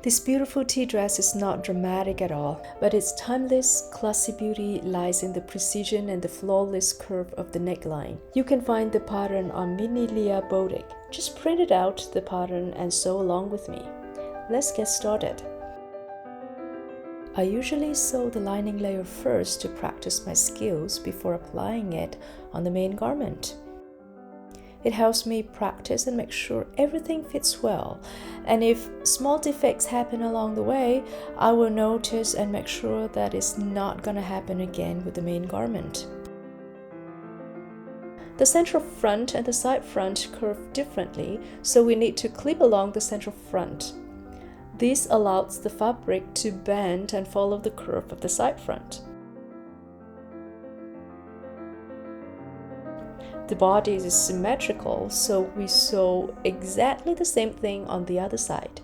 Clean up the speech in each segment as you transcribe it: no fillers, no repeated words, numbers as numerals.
This beautiful tea dress is not dramatic at all, but its timeless, classy beauty lies in the precision and the flawless curve of the neckline. You can find the pattern on Minilia Boutique. Just print it out, the pattern, and sew along with me. Let's get started. I usually sew the lining layer first to practice my skills before applying it on the main garment. It helps me practice and make sure everything fits well, and if small defects happen along the way, I will notice and make sure that it's not gonna happen again with the main garment. The central front and the side front curve differently, so we need to clip along the central front. This allows the fabric to bend and follow the curve of the side front. The body is symmetrical, so we sew exactly the same thing on the other side.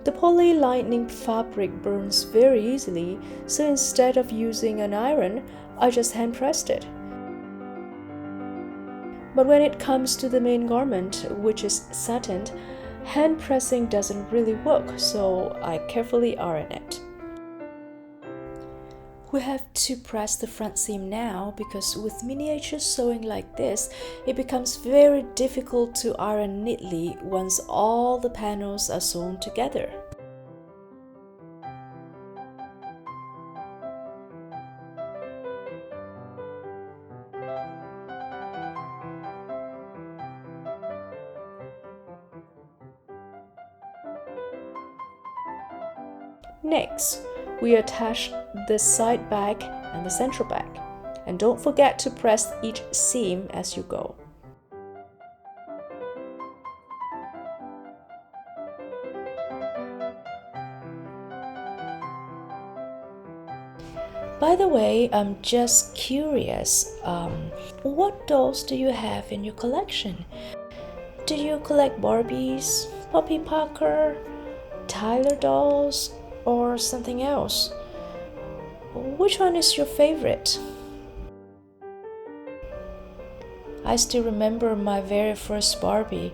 The poly lining fabric burns very easily, so instead of using an iron, I just hand pressed it. But when it comes to the main garment, which is satined, hand pressing doesn't really work, so I carefully iron it. We have to press the front seam now because with miniature sewing like this, it becomes very difficult to iron neatly once all the panels are sewn together. Next, we attach the side back and the central back. And don't forget to press each seam as you go. By the way, I'm just curious, what dolls do you have in your collection? Do you collect Barbies, Poppy Parker, Tyler dolls, or something else? Which one is your favorite? I still remember my very first Barbie.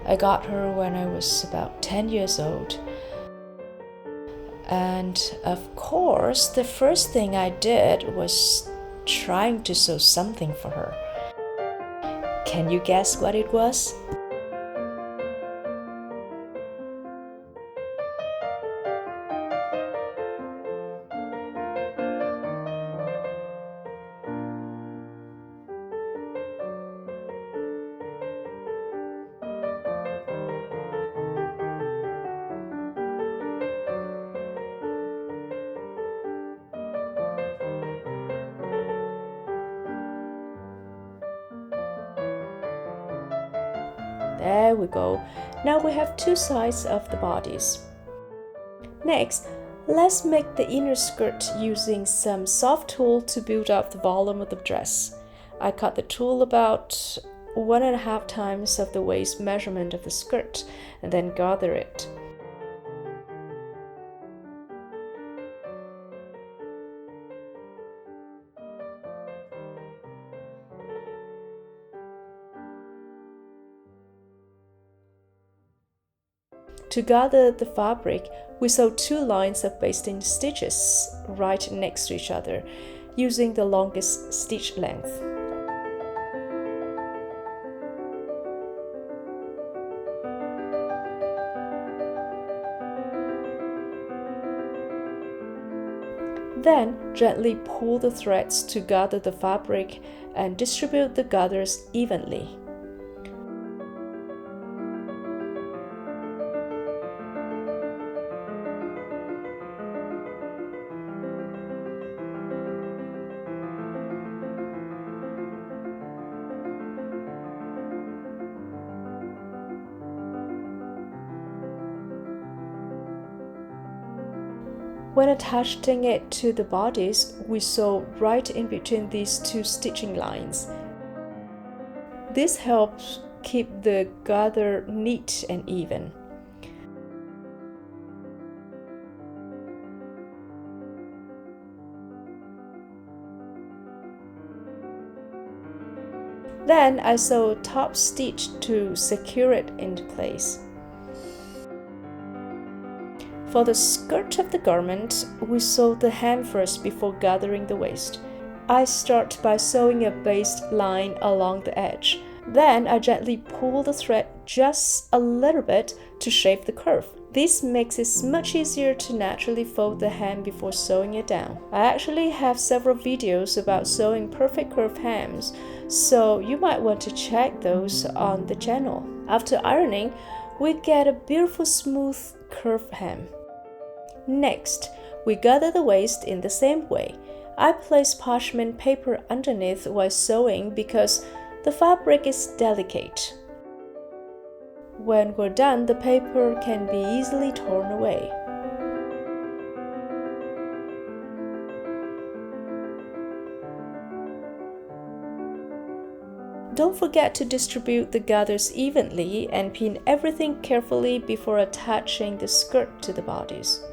I got her when I was about 10 years old. And of course, the first thing I did was trying to sew something for her. Can you guess what it was? There we go. Now we have two sides of the bodice. Next, let's make the inner skirt using some soft tulle to build up the volume of the dress. I cut the tulle about 1.5 times of the waist measurement of the skirt and then gather it. To gather the fabric, we sew 2 lines of basting stitches right next to each other, using the longest stitch length. Then, gently pull the threads to gather the fabric and distribute the gathers evenly. When attaching it to the bodice, we sew right in between these 2 stitching lines. This helps keep the gather neat and even. Then I sew a top stitch to secure it into place. For the skirt of the garment, we sew the hem first before gathering the waist. I start by sewing a basted line along the edge. Then I gently pull the thread just a little bit to shape the curve. This makes it much easier to naturally fold the hem before sewing it down. I actually have several videos about sewing perfect curve hems, so you might want to check those on the channel. After ironing, we get a beautiful smooth curve hem. Next, we gather the waist in the same way. I place parchment paper underneath while sewing because the fabric is delicate. When we're done, the paper can be easily torn away. Don't forget to distribute the gathers evenly and pin everything carefully before attaching the skirt to the bodice.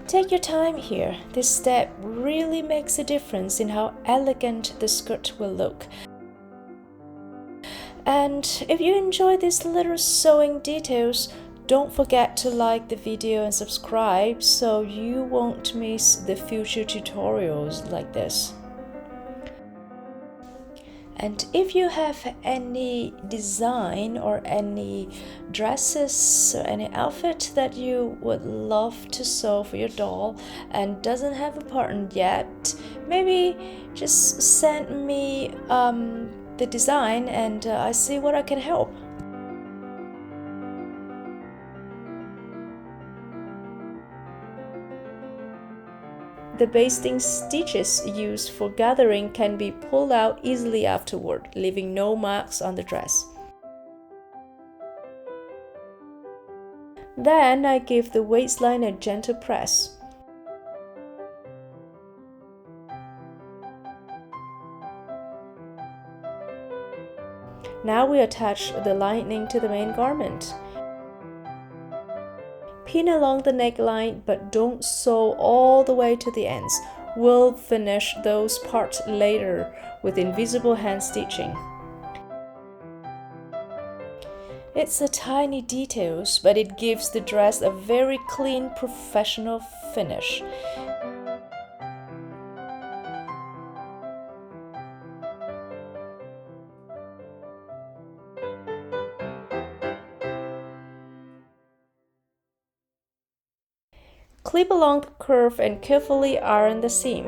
Take your time here. This step really makes a difference in how elegant the skirt will look. And if you enjoy these little sewing details, don't forget to like the video and subscribe so you won't miss the future tutorials like this. And if you have any design or any dresses or any outfit that you would love to sew for your doll and doesn't have a pattern yet, maybe just send me the design and I see what I can help. The basting stitches used for gathering can be pulled out easily afterward, leaving no marks on the dress. Then I give the waistline a gentle press. Now we attach the lining to the main garment. Pin along the neckline, but don't sew all the way to the ends. We'll finish those parts later with invisible hand stitching. It's a tiny details, but it gives the dress a very clean, professional finish. Clip along the curve and carefully iron the seam.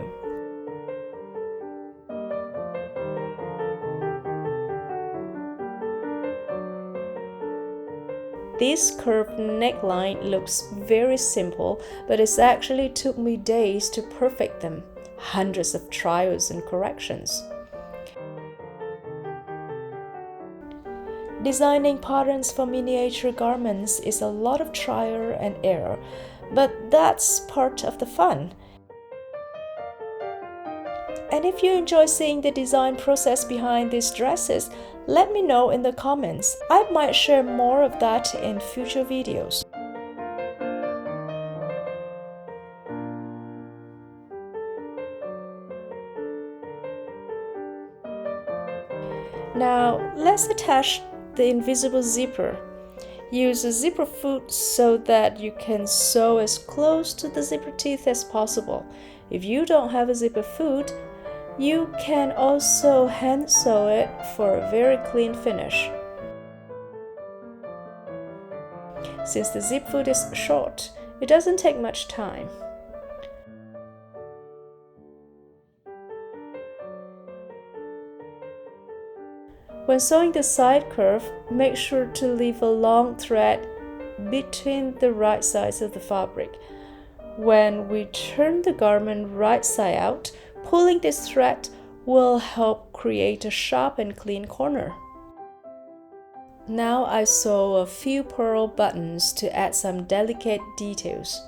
This curved neckline looks very simple, but it actually took me days to perfect them, hundreds of trials and corrections. Designing patterns for miniature garments is a lot of trial and error, but that's part of the fun. And if you enjoy seeing the design process behind these dresses, let me know in the comments. I might share more of that in future videos. Now let's attach the invisible zipper. Use a zipper foot so that you can sew as close to the zipper teeth as possible. If you don't have a zipper foot, you can also hand sew it for a very clean finish. Since the zip foot is short, it doesn't take much time. When sewing the side curve, make sure to leave a long thread between the right sides of the fabric. When we turn the garment right side out, pulling this thread will help create a sharp and clean corner. Now I sew a few pearl buttons to add some delicate details.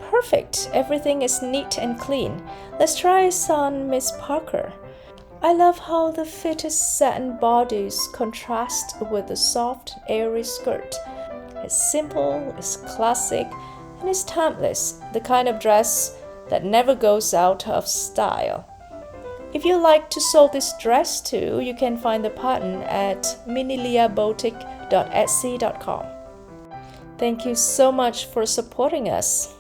Perfect! Everything is neat and clean. Let's try this on Miss Parker. I love how the fitted satin bodice contrasts with the soft, airy skirt. It's simple, it's classic, and it's timeless, the kind of dress that never goes out of style. If you like to sew this dress too, you can find the pattern at miniliaboutique.etsy.com. Thank you so much for supporting us.